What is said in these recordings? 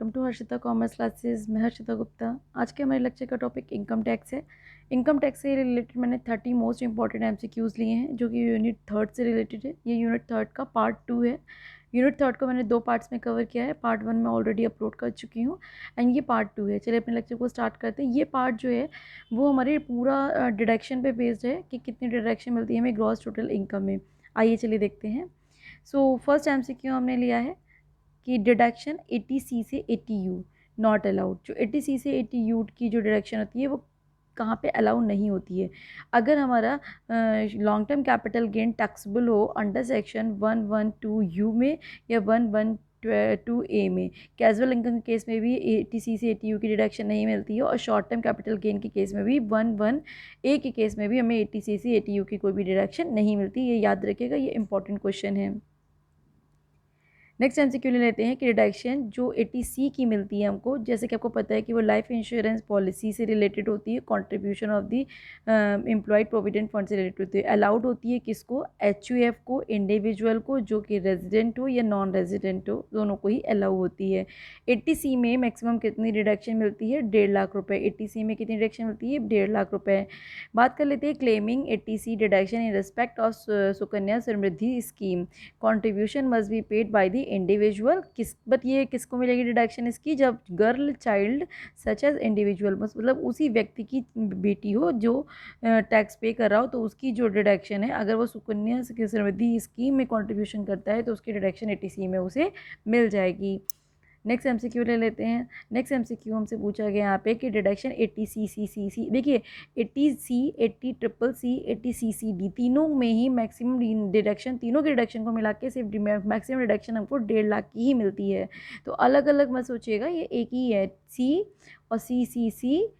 Welcome to Harshita commerce classes. मैं हर्षिता गुप्ता। आज के हमारे लेक्चर का टॉपिक इनकम टैक्स है। इनकम टैक्स से रिलेटेड मैंने 30 मोस्ट इंपॉर्टेंट एमसीक्यूज लिए हैं जो कि यूनिट थर्ड से रिलेटेड है। ये यूनिट थर्ड का पार्ट 2 है। यूनिट थर्ड को मैंने 2 पार्ट्स में कवर किया है। पार्ट 1 में ऑलरेडी अपलोड कर चुकी हूँ एंड ये पार्ट 2 है। चलिए अपने लेक्चर को स्टार्ट करते हैं। ये पार्ट जो है वो हमारे पूरा डिडक्शन पे बेस्ड है कि कितनी डिडक्शन मिलती है हमें ग्रॉस टोटल इनकम में। आइए चलिए देखते हैं। सो फर्स्ट एमसीक्यू हमने लिया है कि डिडक्शन 80C से 80U नॉट अलाउड। जो 80C से 80U की जो डिडक्शन होती है वो कहाँ पे अलाउ नहीं होती है। अगर हमारा long term capital gain taxable हो अंडर सेक्शन 112U में या 112A में। कैजुअल इनकम के केस में भी 80C से 80U की डिडक्शन नहीं मिलती है और शॉर्ट टर्म कैपिटल गेन के केस में भी 11A के केस में भी हमें 80C से 80U की कोई भी डिडक्शन नहीं मिलती। ये याद रखिएगा, ये इंपॉर्टेंट क्वेश्चन है। नेक्स्ट एमसीक्यू ले लेते हैं कि डिडक्शन जो 80C की मिलती है हमको, जैसे कि आपको पता है कि वो लाइफ इंश्योरेंस पॉलिसी से रिलेटेड होती है, contribution of the employed provident fund से रिलेटेड होती है। अलाउड होती है किसको? HUF को, इंडिविजुअल को जो कि रेजिडेंट हो या नॉन रेजिडेंट हो, दोनों को ही अलाउ होती है। 80C में मैक्सिमम कितनी डिडक्शन मिलती है? 1.5 लाख रुपये। 80C में कितनी डिडक्शन मिलती है? 1.5 लाख रुपये। बात कर लेते हैं claiming 80C deduction in respect of Sukanya Samriddhi scheme. Contribution must be paid by the individual. But ये किसको मिलेगी डिडक्शन इसकी? जब girl child such as individual, मतलब उसी व्यक्ति की बेटी हो जो टैक्स पे कर रहा हो, तो उसकी जो डिडक्शन है, अगर वो सुकन्या समृद्धि स्कीम में कॉन्ट्रीब्यूशन करता है तो उसकी डिडक्शन 80C में उसे मिल जाएगी। नेक्स्ट एमसीक्यू ले लेते हैं। नेक्स्ट एमसीक्यू हमसे पूछा गया यहाँ पे कि डिडक्शन 80CCCC। देखिए 80C, 80CCC, 80CCD तीनों में ही मैक्सिमम डिडक्शन, तीनों के डिडक्शन को मिला के सिर्फ मैक्सिमम डिडक्शन हमको 1.5 लाख की ही मिलती है। तो अलग अलग मत सोचिएगा, ये एक ही है। C और CCCCCD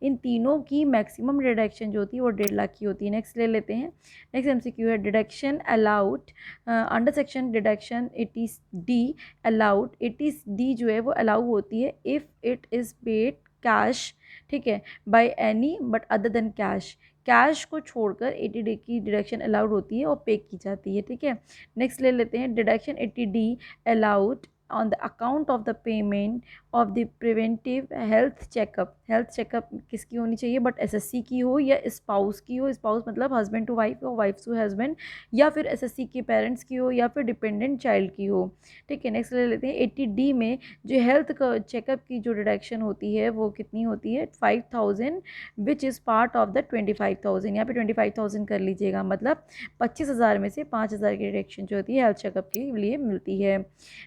इन तीनों की मैक्सिमम डिडक्शन जो होती है वो 1.5 लाख की होती है। नेक्स्ट ले लेते हैं। नेक्स्ट एमसीक्यू है deduction allowed under section deduction 80D allowed. 80D जो है वो अलाउ होती है if it is paid cash, ठीक है, by any but other than cash. Cash को छोड़कर 80D की डिडक्शन अलाउड होती है और पे की जाती है, ठीक है। नेक्स्ट ले लेते हैं deduction 80D allowed on the account of the payment of the preventive health checkup. Health checkup किसकी होनी चाहिए? बट SSC की हो या स्पाउस की हो। स्पाउस मतलब हस्बैंड टू वाइफ हो, वाइफ टू हस्बैंड, या फिर SSC के पेरेंट्स की हो, या फिर डिपेंडेंट चाइल्ड की हो, ठीक है। नेक्स्ट ले लेते हैं 80D में जो हेल्थ का चेकअप की जो डिडक्शन होती है वो कितनी होती है? 5000 which is part of the 25,000। यहाँ पे 25,000 कर लीजिएगा, मतलब 25,000 में से 5,000 की डिडक्शन जो होती है हेल्थ चेकअप के लिए मिलती है।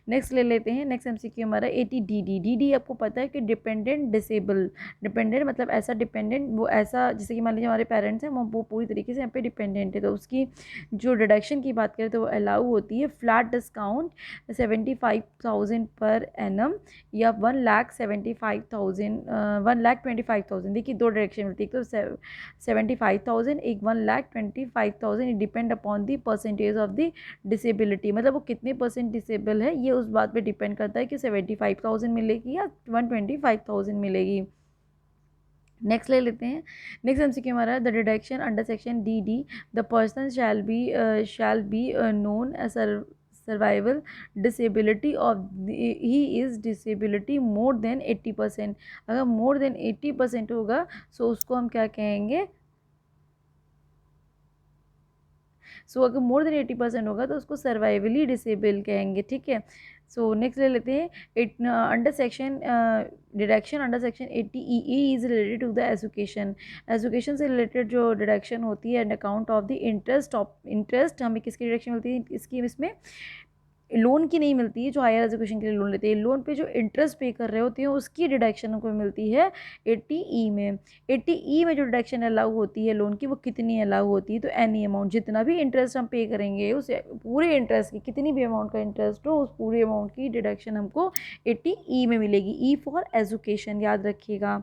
नेक्स्ट ले लेते हैं। नेक्स्ट एमसीक्यू हमारा 80DD। DD आपको पता है कि डिपेंडेंट डिसेबल। डिपेंडेंट मतलब ऐसा डिपेंडेंट, वो ऐसा जैसे कि मान लीजिए हमारे पेरेंट्स हैं, वो पूरी तरीके से यहाँ पे डिपेंडेंट है, तो उसकी जो डिडक्शन की बात करें तो वो अलाउ होती है फ्लैट डिस्काउंट 75,000 पर एनम या 1,75,000 1,25,000। देखिए दो डायरेक्शन मिलती है, एक तो 75,000, एक 1,25,000। It depend upon the percentage of the disability, मतलब वो कितने परसेंट डिसेबल है ये उस बात पे डिपेंड करता है कि 75,000 मिलेगी या 125,000 मिलेगी। नेक्स्ट ले लेते हैं। नेक्स्ट एमसीक्यू हमारा the deduction under section DD the person shall be known as survival disability of he is disability more than 80%। अगर मोर देन 80% होगा सो उसको हम क्या कहेंगे? सो अगर मोर देन 80% होगा तो उसको सर्वाइवली डिसेबल कहेंगे, ठीक है। सो नेक्स्ट ले लेते हैं। It under section deduction under section 80EE is related to the education. Education से रिलेटेड जो डिडक्शन होती है and account of the interest हमें किसकी डिडक्शन मिलती है इसकी? इसमें लोन की नहीं मिलती है। जो हायर एजुकेशन के लिए लोन लेते हैं, लोन पे जो इंटरेस्ट पे कर रहे होते हैं उसकी डिडक्शन हमको मिलती है 80E में। 80E में जो डिडक्शन अलाउ होती है लोन की वो कितनी अलाउ होती है? तो एनी अमाउंट, जितना भी इंटरेस्ट हम पे करेंगे उस पूरे इंटरेस्ट की, कितनी भी अमाउंट का इंटरेस्ट हो उस पूरे अमाउंट की डिडक्शन हमको 80E में मिलेगी। E फॉर एजुकेशन, याद रखिएगा।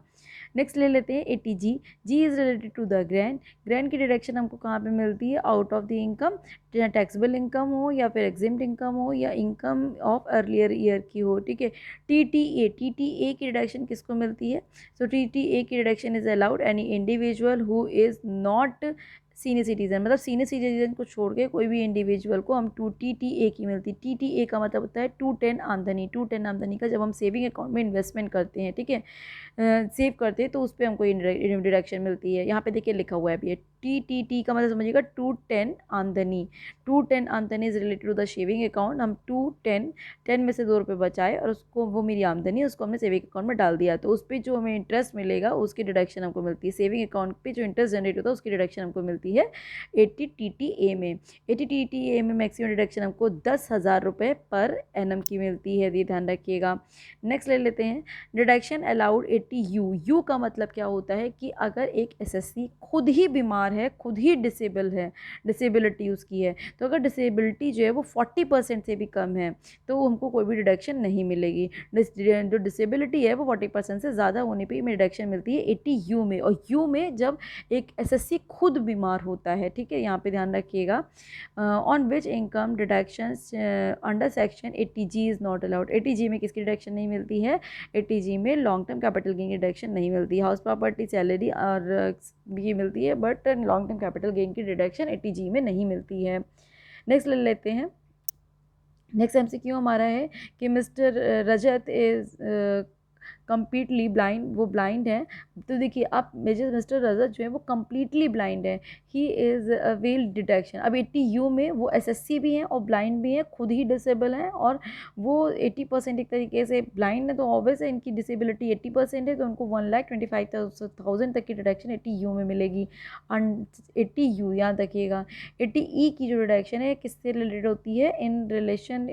नेक्स्ट ले लेते हैं 80G। G is related to the grand. Grand की डिडक्शन हमको कहाँ पे मिलती है? Out of the income, taxable income हो या फिर एग्जिम्ड इनकम हो या इनकम ऑफ अर्लियर ईयर की हो, ठीक है। TTA की डिडक्शन किसको मिलती है? सो TTA की deduction is allowed any individual who is not senior citizen, मतलब सीनियर सिटीजन को छोड़ के कोई भी इंडिविजुअल को हम 2TTA की मिलती है। TTA का मतलब होता है 210 आमदनी। 210 आमदनी का जब हम सेविंग अकाउंट में इन्वेस्टमेंट करते हैं, ठीक है, सेव करते हैं, तो उस पर हमको डिडक्शन मिलती है। यहाँ पे देखिए लिखा हुआ है अभी, TTT का मतलब समझिएगा 210 आमदनी। 210 आमदनी is related to the saving account. हम 10 में से 2 रुपये बचाए और उसको, वो मेरी आमदनी है, उसको हमने सेविंग अकाउंट में डाल दिया, तो उस पर जो हमें इंटरेस्ट मिलेगा उसकी डिडक्शन हमको मिलती है। सेविंग अकाउंट पे जो इंटरेस्ट जनरेट होता है उसकी डिडक्शन हमको मिलती है 80 TTA में। 80 TTA में मैक्सिमम डिडक्शन हमको 10,000 रुपये पर एनम की मिलती है, ये ध्यान रखिएगा। नेक्स्ट ले लेते हैं, डिडक्शन अलाउड 80U। यू का मतलब क्या होता है कि अगर एक एसएससी खुद ही बीमार है, खुद ही डिसेबल है, डिसेबिलिटी उसकी है, तो अगर डिसेबिलिटी जो है वो 40% से भी कम है तो हमको कोई भी डिडक्शन नहीं मिलेगी। जो डिसेबिलिटी है वो 40% से ज़्यादा होने पे हमें डिडक्शन मिलती है 80U में। और यू में जब एक एसएससी खुद बीमार होता है, ठीक है, यहाँ पे ध्यान रखिएगा। On which income deductions under section 80G is not allowed. 80G में किसकी डिडक्शन नहीं मिलती है? 80G में लॉन्ग टर्म कैपिटल गेन की डिडक्शन नहीं मिलती। हाउस प्रॉपर्टी, सैलरी और ये मिलती है, but long term capital gain की डिडक्शन 80G में नहीं मिलती है। नेक्स्ट ले लेते हैं। नेक्स्ट MCQ हमारा है कि mister Rajat is completely blind, वो ब्लाइंड है। तो देखिए आप, मिस्टर रजत जो है वो कम्प्लीटली ब्लाइंड है। He is avail deduction. अब 80U में वो एसएससी भी हैं और ब्लाइंड भी हैं, खुद ही डिसेबल हैं, और वो 80% एक तरीके से ब्लाइंड है, तो ऑब्वियस है इनकी डिसेबिलिटी 80% है, तो उनको 1,25,000 तक की डिडक्शन 80U में मिलेगी। 80U याद रखिएगा। 80E की जो डिडक्शन है किससे रिलेटेड होती है? In relation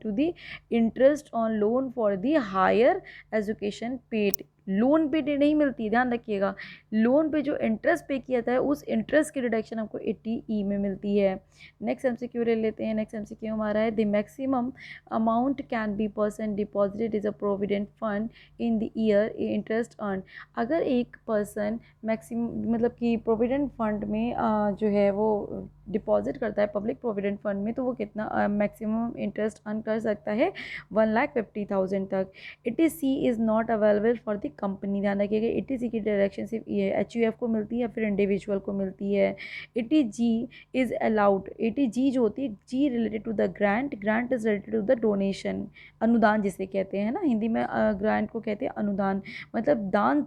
to the interest on loan for the higher education paid. Loan पे नहीं मिलती, ध्यान रखिएगा। लोन पे जो इंटरेस्ट पे किया था है उस इंटरेस्ट की डिडक्शन हमको 80E में मिलती है। नेक्स्ट MCQ ले लेते हैं। नेक्स्ट MCQ हमारा है, the maximum amount can be person deposited is a provident fund in the year interest earn. अगर एक पर्सन मैक्सिमम मतलब कि प्रोविडेंट फंड में जो है वो डिपॉजिट करता है पब्लिक प्रोविडेंट फंड में, तो वो कितना मैक्सिमम इंटरेस्ट अर्न कर सकता है? 1,50,000 तक। 80C is not available for the company. ध्यान रखिएगा 80C की डायरेक्शन सिर्फ ये HUF को मिलती है या फिर इंडिविजुअल को मिलती है। 80G is allowed. 80G जो होती है, G related to the grant, grant is related to the donation, अनुदान जिसे कहते हैं ना, हिंदी में ग्रांट को कहते हैं अनुदान, मतलब दान,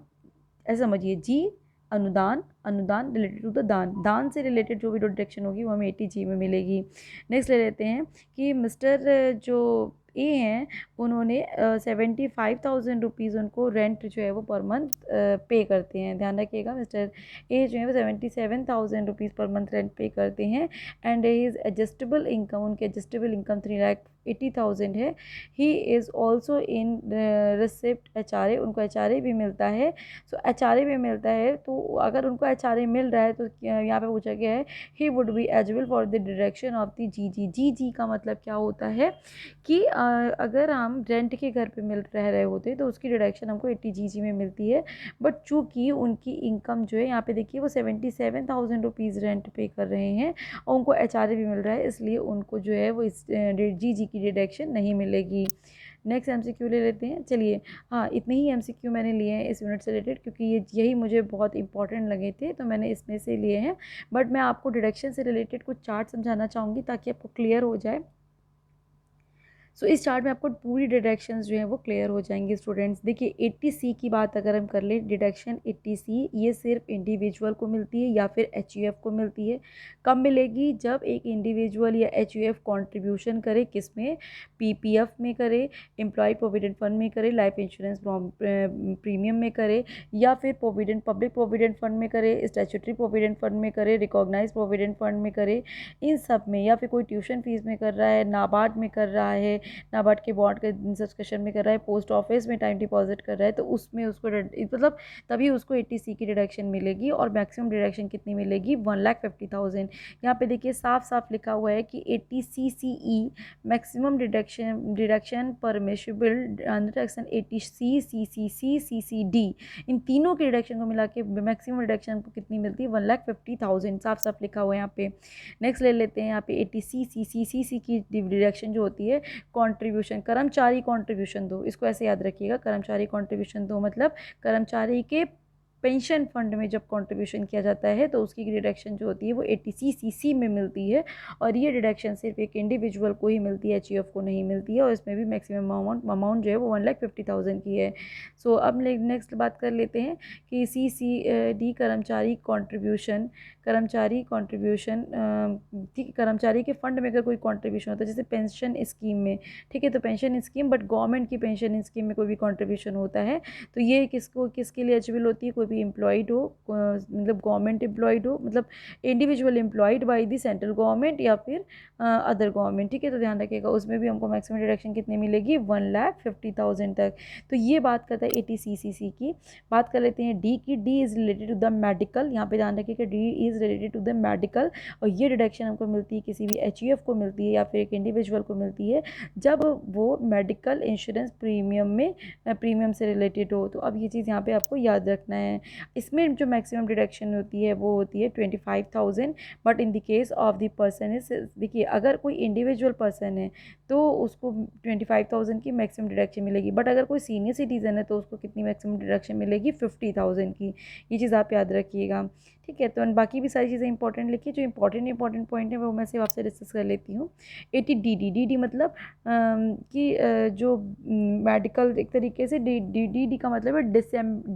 ऐसा समझिए। जी अनुदान, अनुदान रिलेटेड टू द दान, दान से रिलेटेड जो भी डिडक्शन होगी वो हमें 80G में मिलेगी। नेक्स्ट ले लेते हैं कि मिस्टर जो ए हैं उन्होंने 75,000 रुपीज़ उनको रेंट जो है वो पर मंथ पे करते हैं। ध्यान रखिएगा मिस्टर ए जो है वो 77,000 रुपीज़ पर मंथ रेंट पे करते हैं। एंड हिज एडजस्टेबल इनकम, उनकी एडजस्टेबल इनकम 3,80,000 है। He is also in receipt HRA, उनको HRA भी मिलता है। सो HRA भी मिलता है, तो अगर उनको HRA मिल रहा है तो यहाँ पे पूछा गया है he would be eligible for the deduction of the GG। GG का मतलब क्या होता है कि अगर हम रेंट के घर पे रह रहे होते तो उसकी डिडक्शन हमको 80G में मिलती है, बट चूँकि उनकी इनकम जो है यहाँ पे देखिए वो 77,000 रुपीज़ रेंट पे कर रहे हैं और उनको HRA भी मिल रहा है, इसलिए उनको जो है वो इस GG की डिडक्शन नहीं मिलेगी। नेक्स्ट MCQ ले लेते हैं। चलिए, हाँ, इतने ही MCQ मैंने लिए हैं इस यूनिट से रिलेटेड, क्योंकि यही मुझे बहुत इंपॉर्टेंट लगे थे, तो मैंने इसमें से लिए हैं। बट मैं आपको डिडक्शन से रिलेटेड कुछ चार्ट समझाना चाहूँगी ताकि आपको क्लियर हो जाए। सो इस चार्ट में आपको पूरी डिडक्शंस जो है वो क्लियर हो जाएंगे स्टूडेंट्स। देखिए 80C की बात अगर हम कर ले, डिडक्शन 80C ये सिर्फ इंडिविजुअल को मिलती है या फिर HUF को मिलती है। कब मिलेगी? जब एक इंडिविजुअल या HUF कंट्रीब्यूशन करे, किस में? PPF में करे, एम्प्लॉय प्रोविडेंट फंड में करे, लाइफ इंश्योरेंस प्रीमियम में करे, या फिर पब्लिक प्रोविडेंट फंड में करे, स्टैट्यूटरी प्रोविडेंट फंड में करे, रिकॉग्नाइज प्रोविडेंट फंड में करे, इन सब में, या फिर कोई ट्यूशन फीस में कर रहा है, नाबार्ड में कर रहा है, नाबार्ड के बॉन्ड के सब्सक्रिप्शन में कर रहा है, पोस्ट ऑफिस में टाइम डिपॉजिट कर रहा है, तो उसमें उसको मतलब तभी उसको 80C की डिडक्शन मिलेगी। और मैक्सिमम डिडक्शन कितनी मिलेगी? 1,50,000। यहाँ पे देखिए साफ साफ लिखा हुआ है कि 80C CE maximum deduction permissible under section 80C CCC CCD, इन तीनों के डिडक्शन को मिला के मैक्सिमम डिडक्शन को कितनी मिलती है? 1,50,000, साफ साफ लिखा हुआ है यहाँ पे। नेक्स्ट ले लेते हैं। यहाँ पे 80C CCC की डिडक्शन जो होती है कंट्रीब्यूशन, कर्मचारी कंट्रीब्यूशन दो, इसको ऐसे याद रखिएगा, कर्मचारी कंट्रीब्यूशन दो मतलब कर्मचारी के पेंशन फंड में जब कंट्रीब्यूशन किया जाता है तो उसकी डिडक्शन जो होती है वो ATC-CC में मिलती है, और ये डिडक्शन सिर्फ एक इंडिविजुअल को ही मिलती है, HUF को नहीं मिलती है, और इसमें भी मैक्सिमम अमाउंट जो है वो 1,50,000 की है। सो अब नेक्स्ट बात कर लेते हैं कि CCD कर्मचारी कॉन्ट्रीब्यूशन, ठीक है, कर्मचारी के फंड में अगर कोई कॉन्ट्रीब्यूशन होता है जैसे पेंशन स्कीम में, ठीक है, तो पेंशन स्कीम बट गवर्नमेंट की पेंशन स्कीम में कोई भी कॉन्ट्रीब्यूशन होता है तो ये किसके लिए एलिजिबल होती है, कोई भी एम्प्लॉयड हो, मतलब गवर्नमेंट एम्प्लॉयड हो, मतलब individual employed by the central government या फिर अदर गवर्नमेंट, ठीक है, तो ध्यान रखिएगा उसमें भी हमको मैक्सिमम डिडक्शन कितनी मिलेगी, 1,50,000 तक। तो ये बात करता है ATC-CC की। बात कर लेते हैं डी की। D is related to the medical, यहाँ पे ध्यान रखिएगा D is related to the medical, और ये डिडक्शन हमको मिलती है किसी भी HUF को मिलती है या फिर एक इंडिविजुअल को मिलती है जब वो मेडिकल इंश्योरेंस प्रीमियम से रिलेटेड हो। तो अब ये चीज़ यहाँ पे आपको याद रखना है। इसमें जो मैक्सिमम डिडक्शन होती है वो होती है 25,000, but in the case of the person is, देखिए अगर कोई इंडिविजुअल पर्सन है तो उसको 25,000 की मैक्सिमम डिडक्शन मिलेगी, बट अगर कोई सीनियर सिटीज़न है तो उसको कितनी मैक्सिमम डिडक्शन मिलेगी, 50,000 की। ये चीज़ आप याद रखिएगा, ठीक है। तो बाकी भी सारी चीज़ें इंपॉर्टेंट लिखिए, जो इंपॉर्टेंट पॉइंट है वो मैं सिर्फ आपसे डिस्कस कर लेती हूँ। ATDD मतलब कि जो मेडिकल, एक तरीके से DD का मतलब है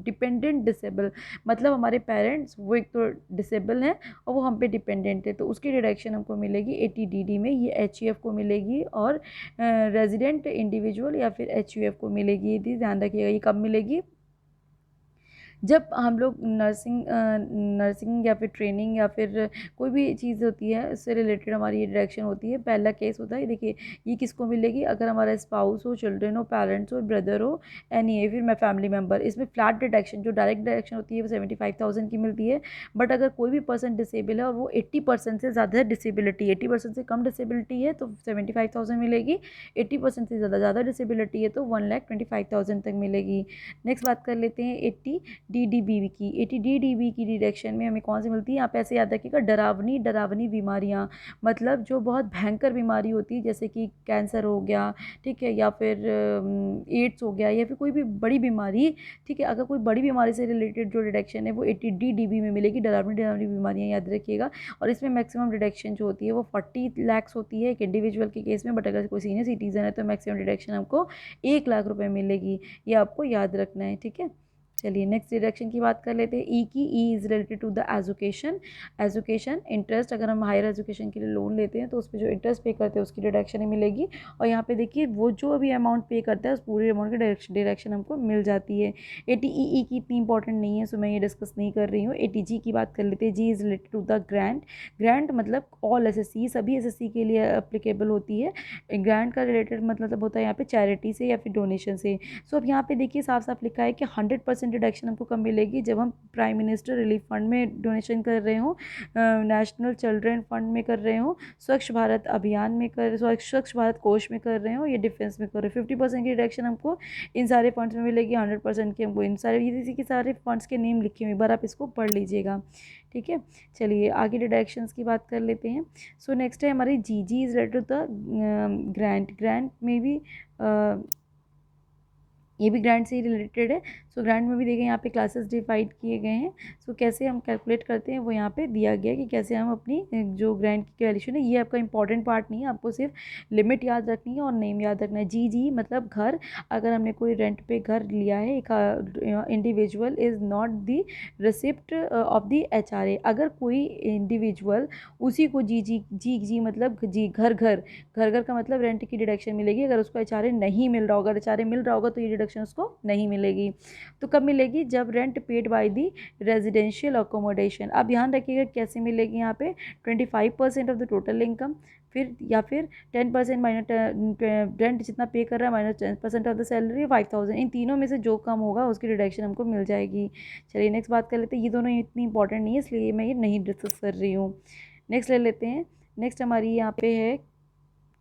डिपेंडेंट डिसेबल, मतलब हमारे पेरेंट्स वो एक तो डिसेबल हैं और वो हम पे डिपेंडेंट है, तो उसकी डिडक्शन हमको मिलेगी ATDD में, ये HUF को मिलेगी और रेजिडेंट इंडिविजुअल या फिर HUF को मिलेगी। ये ध्यान रखिएगा, ये कब मिलेगी, जब हम लोग नर्सिंग या फिर ट्रेनिंग या फिर कोई भी चीज़ होती है उससे रिलेटेड हमारी ये डिडक्शन होती है। पहला केस होता है, देखिए ये किसको मिलेगी, अगर हमारा स्पाउस हो, चिल्ड्रन हो, पेरेंट्स हो, ब्रदर हो, एनी है, फिर मैं फैमिली मेम्बर, इसमें फ्लैट डिडक्शन जो डायरेक्ट डिडक्शन होती है वो 75,000 की मिलती है। बट अगर कोई भी पर्सन डिसेबल है और वो 80% से ज़्यादा डिसेबिलिटी, 80% से कम डिसेबिलिटी है तो 75,000 मिलेगी, 80% से ज़्यादा डिसेबिलिटी है तो 1,25,000 तक मिलेगी। नेक्स्ट बात कर लेते हैं DDBB की। ATDDB की डिडक्शन में हमें कौन सी मिलती है, आप ऐसे याद रखिएगा, डरावनी बीमारियाँ, मतलब जो बहुत भयंकर बीमारी होती है जैसे कि कैंसर हो गया, ठीक है, या फिर एड्स हो गया, या फिर कोई भी बड़ी बीमारी, ठीक है, अगर कोई बड़ी बीमारी से रिलेटेड जो डिडक्शन है वो ATDDB में मिलेगी, डरावनी बीमारियाँ याद रखिएगा। और इसमें मैक्सिमम डिडक्शन जो होती है वो 40 लाख होती है एक इंडिविजुअल के केस में, बट अगर कोई सीनियर सिटीजन है तो मैक्सिमम डिडक्शन हमको 1,00,000 रुपये मिलेगी, ये आपको याद रखना है, ठीक है। चलिए नेक्स्ट डिडक्शन की बात कर लेते हैं। ई की। E is related to the education interest, अगर हम हायर एजुकेशन के लिए लोन लेते हैं तो उस पर जो इंटरेस्ट पे करते हैं उसकी डिडक्शन ही मिलेगी, और यहाँ पे देखिए वो जो अभी अमाउंट पे करता है उस पूरे अमाउंट की डिडक्शन हमको मिल जाती है। ATEE की इतनी इंपॉर्टेंट नहीं है, सो मैं ये डिस्कस नहीं कर रही हूँ। ATG की बात कर लेते हैं। G is related to the grant मतलब ऑल SSC, सभी SSC के लिए अप्लीकेबल होती है। ग्रांट का रिलेटेड मतलब होता है यहाँ पे चैरिटी से या फिर डोनेशन से। सो अब यहाँ पे देखिए साफ साफ लिखा है कि 100% डिडक्शन हमको कब मिलेगी, जब हम प्राइम मिनिस्टर रिलीफ फंड में डोनेशन कर रहे हो, नेशनल चिल्ड्रन फंड में कर रहे हो, स्वच्छ भारत अभियान में स्वच्छ भारत कोष में कर रहे हो, या डिफेंस में कर रहे हो। 50% की डिडक्शन हमको इन सारे फंड्स में मिलेगी, 100% की हमको इन सारे, इसी के सारे फंड्स के नेम लिखे हुए, एक बार आप इसको पढ़ लीजिएगा, ठीक है। चलिए आगे डिडक्शंस की बात कर लेते हैं। सो नेक्स्ट है हमारी G is related to the grant में भी ये भी ग्रांट से ही रिलेटेड है। सो ग्रांट में भी देखिए यहाँ पे क्लासेस डिवाइड किए गए हैं। सो कैसे हम कैलकुलेट करते हैं वो यहाँ पे दिया गया है कि कैसे हम अपनी जो ग्रांट की कैलकुलेशन है, ये आपका इंपॉर्टेंट पार्ट नहीं है, आपको सिर्फ लिमिट याद रखनी है और नेम याद रखना है। जी मतलब घर, अगर हमने कोई रेंट पे घर लिया है, एक individual is not the receipt of the HRA, अगर कोई इंडिविजुअल उसी को जी मतलब जी घर का मतलब रेंट की डिडक्शन मिलेगी, अगर उसको HRA नहीं मिल रहा होगा, अगर HRA मिल रहा होगा तो ये डिडक्शन उसको नहीं मिलेगी। तो कब मिलेगी, जब rent paid by the residential accommodation. अब ध्यान रखिएगा कैसे मिलेगी, यहाँ पे 25% ऑफ द टोटल इनकम, फिर या फिर 10% माइनस रेंट जितना पे कर रहा है माइनस 10% ऑफ द सैलरी 5,000, इन तीनों में से जो कम होगा उसकी डिडक्शन हमको मिल जाएगी। चलिए नेक्स्ट बात कर लेते हैं। ये दोनों इतनी इंपॉर्टेंट नहीं है इसलिए मैं ये नहीं डिस्कस कर रही हूँ। नेक्स्ट ले लेते हैं। नेक्स्ट हमारी यहाँ पे है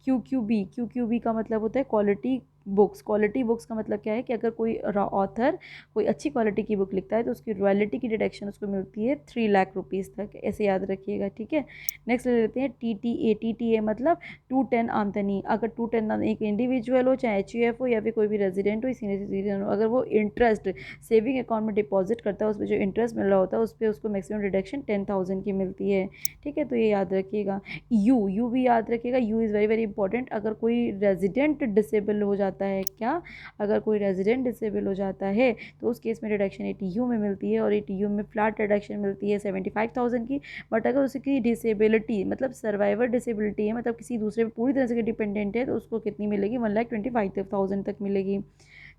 QQB का मतलब होता है क्वालिटी बुक्स। क्वालिटी बुक्स का मतलब क्या है कि अगर कोई ऑथर कोई अच्छी क्वालिटी की बुक लिखता है तो उसकी रॉयल्टी की डिडक्शन उसको मिलती है 3 लाख रुपीज़ तक, ऐसे याद रखिएगा, ठीक है। नेक्स्ट ले लेते हैं TTA। TTA मतलब 210 आमदनी। अगर 210 एक इंडिविजुअल हो, चाहे HUF हो या फिर कोई भी रेजिडेंट हो, सीनियर सिटीजन हो, अगर वो इंटरेस्ट सेविंग अकाउंट में डिपॉजिट करता है, उस पर जो इंटरेस्ट मिल रहा होता है उस पर उसको मैक्सिमम डिडक्शन 10,000 की मिलती है, ठीक है। तो ये याद रखिएगा। यू भी याद रखिएगा। You is very very important. अगर कोई रेजिडेंट डिसेबल हो जाता है, क्या, अगर कोई रेजिडेंट डिसेबल हो जाता है तो उस केस में डिडक्शन ATU में मिलती है, और ATU में फ्लैट डिडक्शन मिलती है 75,000 की। बट अगर उसकी डिसेबिलिटी मतलब सर्वाइवर डिसेबिलिटी है, मतलब किसी दूसरे पर पूरी तरह से डिपेंडेंट है, तो उसको कितनी मिलेगी, 1,25,000 तक मिलेगी।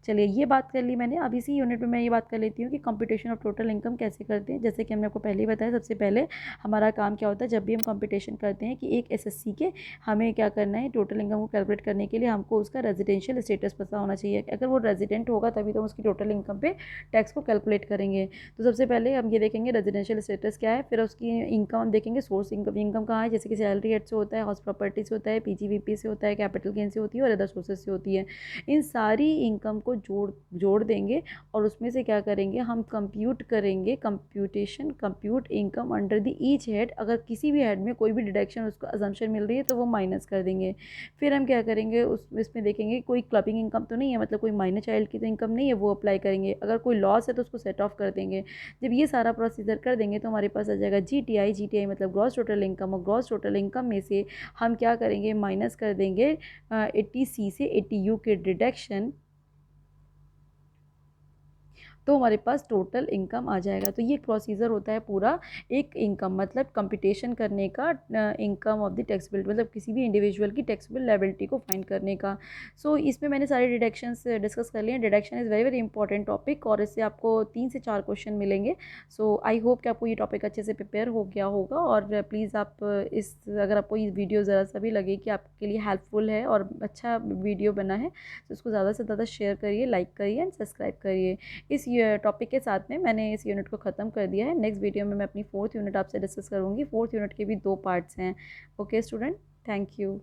चलिए ये बात कर ली मैंने। अब इसी यूनिट में मैं ये बात कर लेती हूँ कि कंप्यूटेशन ऑफ टोटल इनकम कैसे करते हैं। जैसे कि हमने आपको पहले ही बताया, सबसे पहले हमारा काम क्या होता है जब भी हम कंप्यूटेशन करते हैं कि एक SSC के हमें क्या करना है, टोटल इनकम को कैलकुलेट करने के लिए हमको उसका रेजिडेंशियल स्टेटस पता होना चाहिए। अगर वो रेजिडेंट होगा तभी तो हम उसकी टोटल इनकम पे टैक्स को कैलकुलेट करेंगे। तो सबसे पहले हम ये देखेंगे रेजिडेंशियल स्टेटस क्या है, फिर उसकी इनकम हम देखेंगे, सोर्स इनकम इनकम कहाँ है, जैसे कि सैलरी हेड से होता है, हाउस प्रॉपर्टी से होता है, PGBP से होता है, कैपिटल गेन से होती है और अदर सोर्सेज से होती है। इन सारी इनकम को जोड़ देंगे और उसमें से क्या करेंगे, हम कंप्यूट करेंगे, compute income under the each head. अगर किसी भी हेड में कोई भी डिडक्शन उसको अजम्पशन मिल रही है तो वो माइनस कर देंगे। फिर हम क्या करेंगे, उस इसमें देखेंगे कोई क्लबिंग इनकम तो नहीं है, मतलब कोई माइनर चाइल्ड की तो इनकम नहीं है, वो अप्लाई करेंगे। अगर कोई लॉस है तो उसको सेट ऑफ कर देंगे। जब ये सारा प्रोसीजर कर देंगे तो हमारे पास आ जाएगा GTI मतलब ग्रॉस टोटल इनकम, और ग्रॉस टोटल इनकम में से हम क्या करेंगे, माइनस कर देंगे 80C से 80U के डिडक्शन, तो हमारे पास टोटल इनकम आ जाएगा। तो ये प्रोसीजर होता है पूरा एक इनकम मतलब कंप्यूटेशन करने का, इनकम ऑफ द टैक्सेबल मतलब किसी भी इंडिविजुअल की टैक्सेबल लायबिलिटी को फाइंड करने का। सो इसमें मैंने सारे डिडक्शंस डिस्कस कर लिए हैं। Deduction is very very important topic और इससे आपको 3 से 4 क्वेश्चन मिलेंगे। सो आई होप कि आपको ये टॉपिक अच्छे से प्रिपेयर हो गया होगा। और प्लीज़ आप इस अगर आपको ये वीडियो ज़रा सा भी लगे कि आपके लिए हेल्पफुल है और अच्छा वीडियो बना है तो उसको ज़्यादा से ज़्यादा शेयर करिए, लाइक करिए एंड सब्सक्राइब करिए। इस टॉपिक के साथ में मैंने इस यूनिट को ख़त्म कर दिया है। नेक्स्ट वीडियो में मैं अपनी 4th यूनिट आपसे डिस्कस करूँगी। 4th यूनिट के भी 2 पार्ट्स हैं। Okay student, thank you.